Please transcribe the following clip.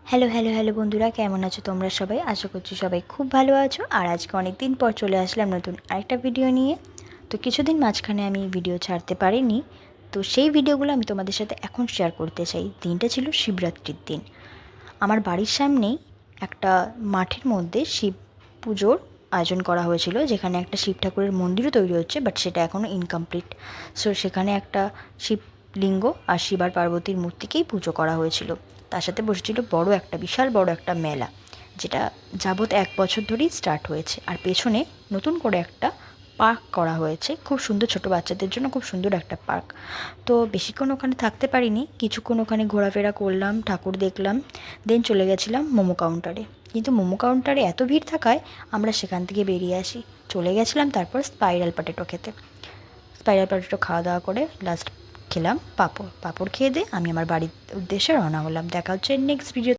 Hello hello hello বন্ধুরা, কেমন আছো তোমরা সবাই? আশা করছি সবাই খুব ভালো আছো। আর আজকে অনেক দিন পর চলে আসলাম নতুন আরেকটা ভিডিও নিয়ে। তো কিছুদিন মাঝখানে আমি ভিডিও ছাড়তে পারিনি, তো সেই ভিডিওগুলো আমি তোমাদের সাথে এখন শেয়ার করতে চাই। দিনটা ছিল শিবরাত্রির দিন। আমার বাড়ির সামনেই একটা মাঠের মধ্যে শিব পুজোর আয়োজন করা হয়েছিল, যেখানে একটা শিব ঠাকুরের মন্দিরও তৈরি হচ্ছে, বাট সেটা এখনও ইনকমপ্লিট। সো সেখানে একটা শিবলিঙ্গ আর শিব আর পার্বতীর মূর্তিকেই পুজো করা হয়েছিল। তার সাথে বসেছিল বড় একটা, বিশাল বড় একটা মেলা, যেটা যাবৎ 1 বছর ধরেই স্টার্ট হয়েছে। আর পেছনে নতুন করে একটা পার্ক করা হয়েছে, খুব সুন্দর, ছোট বাচ্চাদের জন্য খুব সুন্দর একটা পার্ক। তো বেশিক্ষণ ওখানে থাকতে পারিনি, কিছুক্ষণ ওখানে ঘোরাফেরা করলাম, ঠাকুর দেখলাম, দেন চলে গেছিলাম মোমো কাউন্টারে। কিন্তু মোমো কাউন্টারে এত ভিড় থাকায় আমরা সেখান থেকে বেরিয়ে আসি, চলে গেছিলাম তারপর স্পাইরাল পটেটো খেতে। স্পাইরাল পটেটো খাওয়া দাওয়া করে লাস্ট খেলাম পাঁপড়। পাঁপড় খেয়ে দিয়ে আমি আমার বাড়ির উদ্দেশ্যে রওনা হলাম। দেখা হচ্ছে নেক্সট ভিডিও।